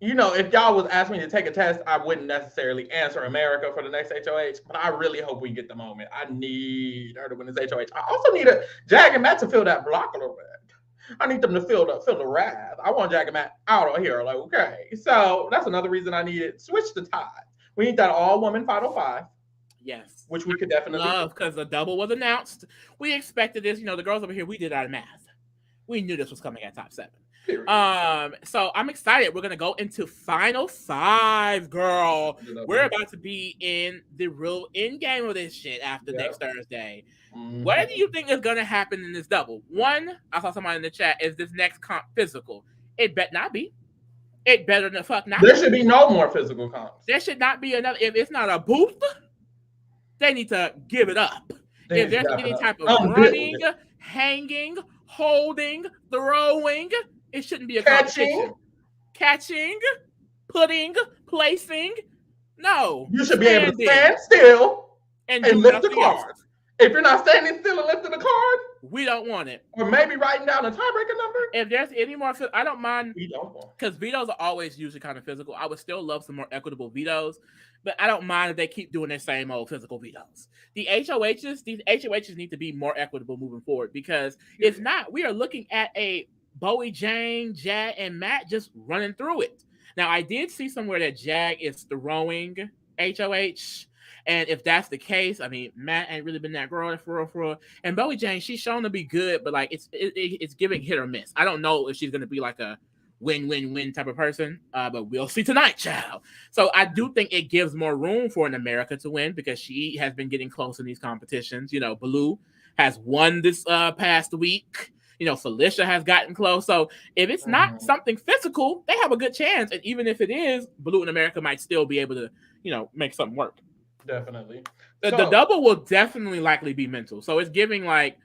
if y'all was asking me to take a test, I wouldn't necessarily answer America for the next HOH, but I really hope we get the moment. I need her to win this HOH. I also need Jag and Matt to fill that block a little bit. I need them to feel the wrath. I want Jag and Matt out of here. Like, okay. So that's another reason I need it. Switch the tide. We need that all-woman Final Five. Yes. Which we could definitely love, because the double was announced. We expected this. The girls over here, we did our math. We knew this was coming at top 7. So I'm excited. We're gonna go into Final 5, girl. We're about to be in the real end game of this shit after next Thursday. Mm-hmm. What do you think is gonna happen in this double? One, I saw somebody in the chat, is this next comp physical? It bet not be. It better than fuck not. There should be no more physical comps. There should not be another. If it's not a booth, they need to give it up. If there's any type of running, hanging, holding, throwing, it shouldn't be a competition. Catching, putting, placing. No. You should be able to stand still and lift the card. If you're not standing still and lifting the card, we don't want it. Or maybe writing down a tiebreaker number. If there's any more, I don't mind. We don't want, because vetoes are always usually kind of physical. I would still love some more equitable vetoes, but I don't mind if they keep doing their same old physical vetoes. These HOHs need to be more equitable moving forward, because if not, we are looking at a Bowie, Jane, Jag, and Matt just running through it. Now, I did see somewhere that Jag is throwing HOH. And if that's the case, I mean, Matt ain't really been that girl for real. And Bowie Jane, she's shown to be good, but like it's giving hit or miss. I don't know if she's gonna be like a win-win-win type of person, but we'll see tonight, child. So I do think it gives more room for an America to win, because she has been getting close in these competitions. Baloo has won this past week. Felicia has gotten close. So if it's not something physical, they have a good chance. And even if it is, Baloo and America might still be able to, make something work. Definitely. The double will definitely likely be mental. So it's giving like,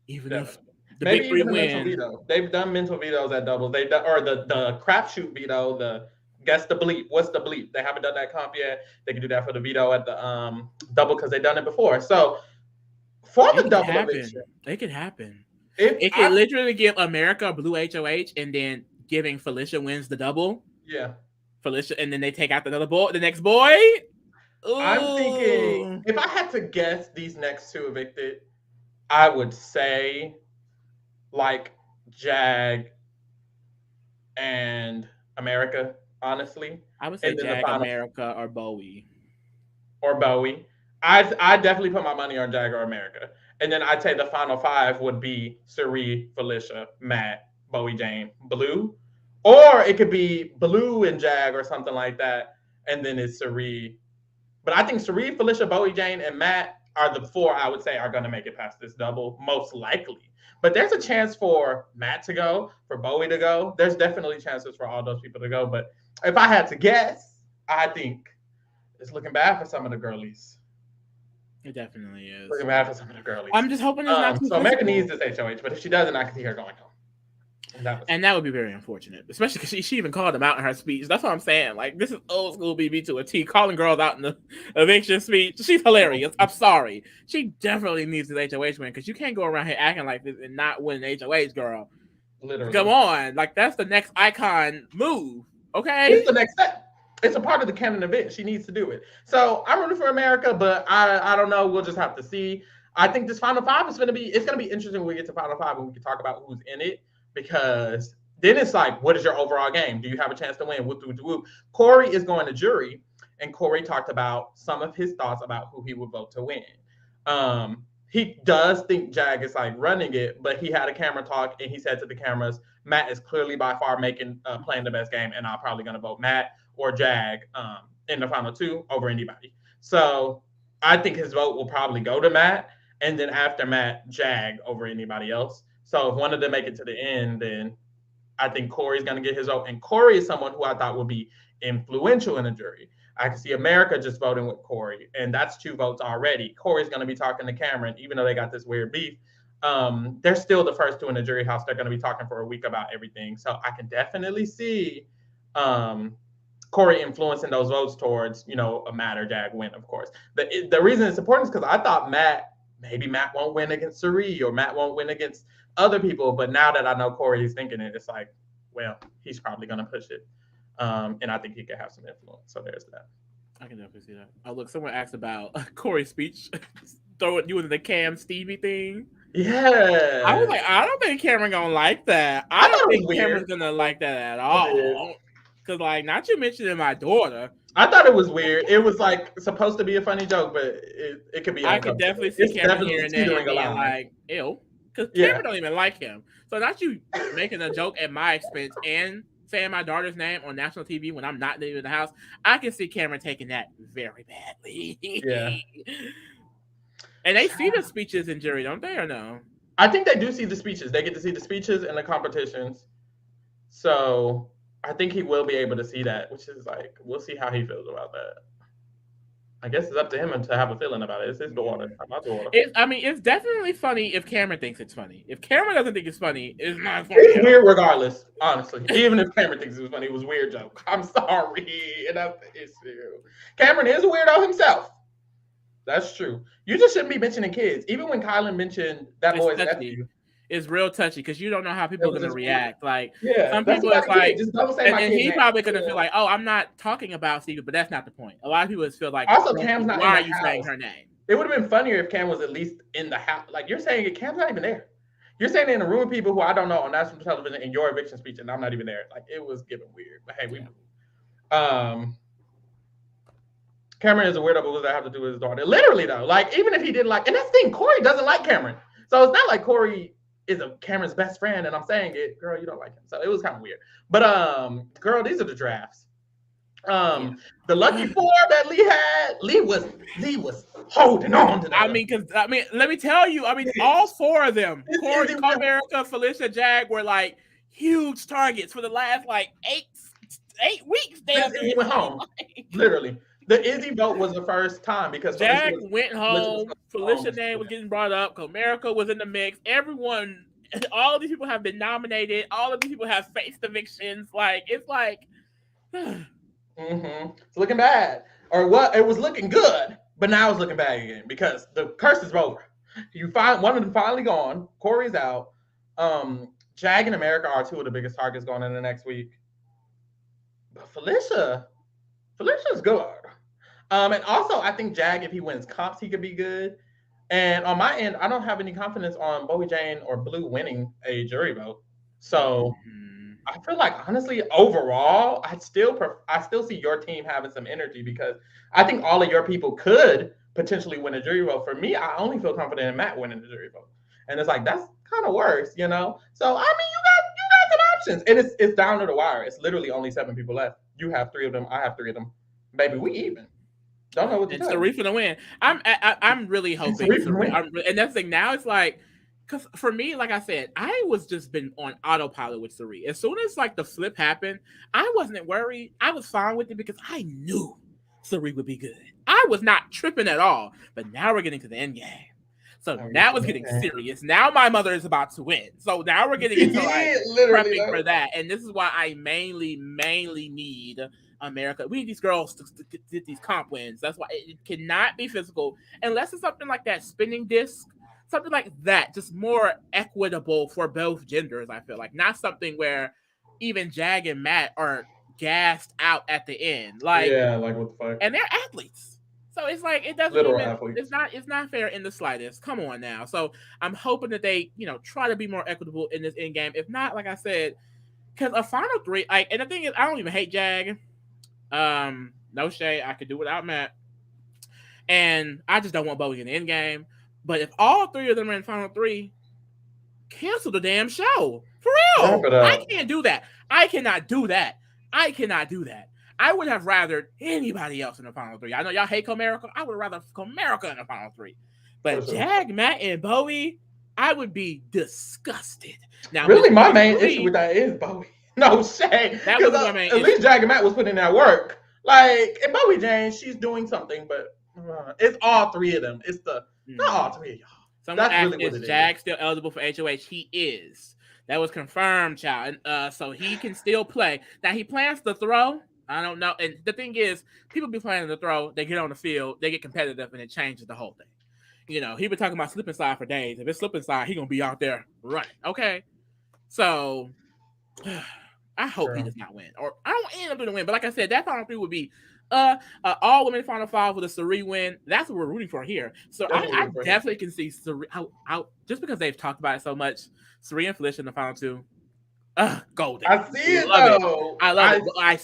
even if the maybe big three even win. Mental veto. They've done mental vetoes at doubles. They've done, or the crapshoot veto, the guess the bleep. What's the bleep? They haven't done that comp yet. They can do that for the veto at the double, because they've done it before. So for the double eviction, it could happen. It could literally give America a blue HOH, and then giving Felicia wins the double. Yeah. Felicia, and then they take out the next boy. Ooh. I'm thinking, if I had to guess these next two evicted, I would say like Jag and America, honestly. I would say Jag, America, or Bowie. I definitely put my money on Jag or America. And then I'd say the final 5 would be Suri, Felicia, Matt, Bowie, Jane, Blue. Or it could be Blue and Jag or something like that. And then it's Suri. But I think Suri, Felicia, Bowie, Jane, and Matt are the 4 I would say are going to make it past this double, most likely. But there's a chance for Matt to go, for Bowie to go. There's definitely chances for all those people to go. But if I had to guess, I think it's looking bad for some of the girlies. It definitely is. Looking bad for some of the girlies. I'm just hoping it's not too so America needs this HOH, but if she doesn't, I can see her going home. And that would be very unfortunate, especially because she even called them out in her speech. That's what I'm saying. Like, this is old school BB to a T, calling girls out in the eviction speech. She's hilarious. I'm sorry. She definitely needs this HOH win, because you can't go around here acting like this and not win an HOH, girl. Literally. Come on. Like, that's the next icon move. Okay? It's the next step. It's a part of the canon event. She needs to do it. So I'm rooting for America, but I don't know. We'll just have to see. I think this Final 5 is going to be interesting when we get to Final 5 and we can talk about who's in it. Because then it's like, what is your overall game? Do you have a chance to win? Whoop, whoop, whoop. Cory is going to jury, and Cory talked about some of his thoughts about who he would vote to win. He does think Jag is like running it, but he had a camera talk, and he said to the cameras, Matt is clearly by far playing the best game, and I'm probably going to vote Matt or Jag in the final 2 over anybody. So I think his vote will probably go to Matt, and then after Matt, Jag over anybody else. So if one of them make it to the end, then I think Cory's going to get his vote. And Cory is someone who I thought would be influential in the jury. I can see America just voting with Cory, and that's 2 votes already. Cory's going to be talking to Cameron, even though they got this weird beef. They're still the first 2 in the jury house. They're going to be talking for a week about everything. So I can definitely see Cory influencing those votes towards, a Matt or Jag win, of course. The reason it's important is because I thought maybe Matt won't win against Suri, or Matt won't win against other people, but now that I know Cory is thinking it, it's like, well, he's probably going to push it. And I think he could have some influence. So there's that. I can definitely see that. Oh, look, someone asked about Corey's speech, throwing you into the Cam Stevie thing. I was Yeah. like, I don't think Cameron gonna like that. I I thought don't it was think Cameron's weird. gonna like that at all. Cause like, not you mentioning my daughter. I thought it was weird. It was like supposed to be a funny joke, but it could be I could uncomfortable. definitely see It's Cameron definitely hearing that and teetering a being line. like, ew. Because Yeah. Cameron don't even like him. So not you making a joke at my expense and saying my daughter's name on national TV when I'm not in the house. I can see Cameron taking that very badly. Yeah. And they see the speeches in jury, don't they, or no? I think they do see the speeches. They get to see the speeches and the competitions. So I think he will be able to see that, which is like, we'll see how he feels about that. I guess it's up to him to have a feeling about it. It's his daughter, my daughter. It's definitely funny if Cameron thinks it's funny. If Cameron doesn't think it's funny, it's not funny. It's weird regardless, honestly. Even if Cameron thinks it was funny, it was a weird joke. I'm sorry. And that's the issue. Cameron is a weirdo himself. That's true. You just shouldn't be mentioning kids. Even when Kylan mentioned that boy's nephew. It's real touchy because you don't know how people are gonna react. Like some people, it's like, just don't say and he's probably gonna feel like, oh, I'm not talking about Stevie, but that's not the point. A lot of people just feel like, also Cam's not. Why are you saying her name? It would have been funnier if Cam was at least in the house. Like you're saying, Cam's not even there. You're saying in a room with people who I don't know on national television in your eviction speech, and I'm not even there. Like it was given weird. But hey, we move. Cameron is a weirdo, but what does that have to do with his daughter? Literally though, like even if he didn't like, and that's the thing, Cory doesn't like Cameron, so it's not like Cory is Cameron's best friend, and I'm saying it, girl, you don't like him. So it was kind of weird. But girl, these are the drafts. The lucky four that Lee had, Lee was holding on to that. Let me tell you, all four of them, Cory, America, Felicia, Jag, were like huge targets for the last like 8 weeks. He went home, literally. The Izzy vote was the first time because Jag went home. Felicia's name was getting brought up. Comerica was in the mix. Everyone, all of these people have been nominated. All of these people have faced evictions. Like it's like, it's looking bad. Or what? It was looking good, but now it's looking bad again because the curse is over. You find one of them finally gone. Cory's out. Jag and America are two of the biggest targets going in the next week. But Felicia's good. And also, I think Jag, if he wins comps, he could be good. And on my end, I don't have any confidence on Bowie Jane or Blue winning a jury vote. So I feel like, honestly, overall, I still see your team having some energy because I think all of your people could potentially win a jury vote. For me, I only feel confident in Matt winning the jury vote. And it's like, that's kind of worse, you know? So, I mean, you got some options. And it's down to the wire. It's literally only 7 people left. You have 3 of them. I have 3 of them. Baby, we even. Don't know what to do. It's Sari for the win. I'm really hoping. And that's the thing. Now it's like, because for me, like I said, I was just been on autopilot with Sari. As soon as like the flip happened, I wasn't worried. I was fine with it because I knew Sari would be good. I was not tripping at all. But now we're getting to the end game. So now it's getting serious. Now my mother is about to win. So now we're getting into like prepping for that. And this is why I mainly need America. We need these girls to get these comp wins. That's why it cannot be physical unless it's something like that spinning disc, something like that, just more equitable for both genders. I feel like not something where even Jag and Matt are gassed out at the end. Like what the fuck? And they're athletes, so it's like it doesn't it's not fair in the slightest. Come on now. So I'm hoping that they try to be more equitable in this end game. If not, like I said, because a final 3, like, and the thing is, I don't even hate Jag. No shade, I could do without Matt, and I just don't want Bowie in the end game. But if all 3 of them are in final 3, cancel the damn show for real. I can't do that. I cannot do that. I would have rathered anybody else in the final 3. I know y'all hate Comerica. I would rather Comerica in the final 3. But Jag, Matt, and Bowie, I would be disgusted. Now, really, my main issue with that is Bowie. No shade. That was my main issue. At least Jag and Matt was putting in that work. Like, and Bowie Jane, she's doing something, but it's all 3 of them. It's not all 3 of y'all. Someone asked, is Jag still eligible for HOH? He is. That was confirmed, child. So he can still play. Now, he plans to throw. I don't know. And the thing is, people be planning to throw. They get on the field. They get competitive, and it changes the whole thing. He been talking about slip and slide for days. If it's slip and slide, he going to be out there running. Okay? So I hope he does not win, or I don't end up doing a win. But like I said, that final three would be all women final five with a Cirie win. That's what we're rooting for here. So I definitely can see Cirie out just because they've talked about it so much. Cirie and Felicia in the final two. Golden. I see it though. I love it. But I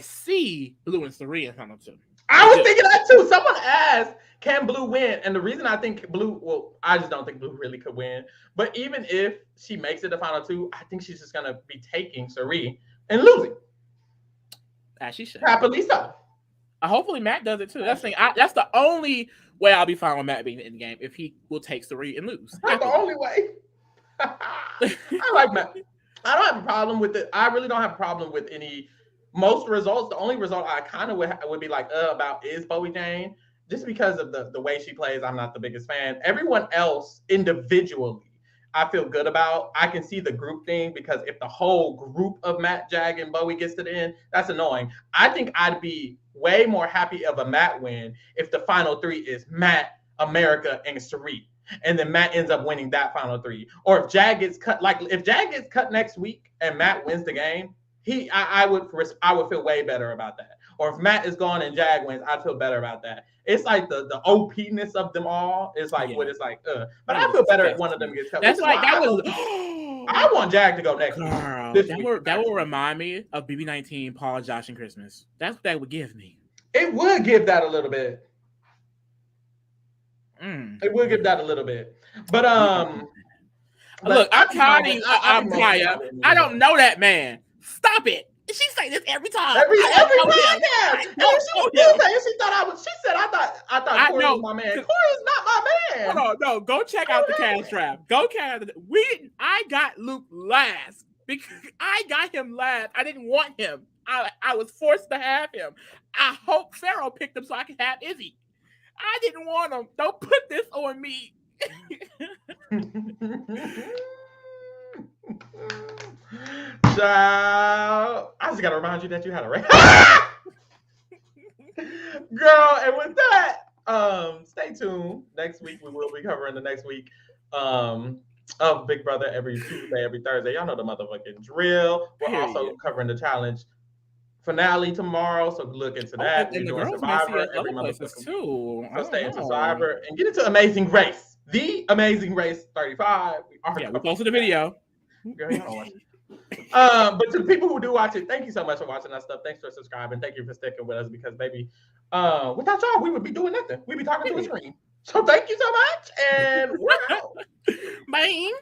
see Blue and Cirie in final two. I was thinking that too. Someone asked, can Blue win? And the reason I think Blue, well, I just don't think Blue really could win. But even if she makes it to final two, I think she's just going to be taking Cirie and losing. As she should. Happily so. Hopefully Matt does it too. That's the only way I'll be fine with Matt being in the game, if he will take Cirie and lose. That's the only way. I like Matt. I don't have a problem with it. I really don't have a problem with most results. The only result I kind of would be like about is Bowie Jane, just because of the way she plays. I'm not the biggest fan. Everyone else individually, I feel good about. I can see the group thing, because if the whole group of Matt, Jag, and Bowie gets to the end, that's annoying. I think I'd be way more happy of a Matt win if the final three is Matt, America, and Cirie, and then Matt ends up winning that final three. Or if Jag gets cut, like if Jag gets cut next week and Matt wins the game, I would feel way better about that. Or if Matt is gone and Jag wins, I'd feel better about that. It's like the OP-ness of them all is like what it's like. But I feel better if one of them gets cut. That's like that was. I want Jag to go next week. That will remind me of BB19, Paul, Josh, and Christmas. That's what that would give me. It would give that a little bit. It would give that a little bit. But look, I'm tired of you. I'm tired. I don't know that man. Stop it. She say this every time. Every podcast. No, she said I thought Cory was my man. Cory is not my man. Hold on, no, go check out the cash trap. Go check out I got Luke last because I got him last. I didn't want him. I was forced to have him. I hope Pharaoh picked him so I could have Izzy. I didn't want him. Don't put this on me. Child, I just gotta remind you that you had a race. Girl, and with that, stay tuned. Next week we will be covering the next week of Big Brother every Tuesday, every Thursday. Y'all know the motherfucking drill. We're also covering the challenge finale tomorrow, so look into that. We're doing Survivor every motherfucking too. So stay into Survivor and get into Amazing Race. The Amazing Race 35. We posted a video. Girl, you don't watch it. But to the people who do watch it, thank you so much for watching that stuff. Thanks for subscribing. Thank you for sticking with us, because baby, without y'all, we would be doing nothing. We'd be talking to a screen. So thank you so much, and we're out. Bye.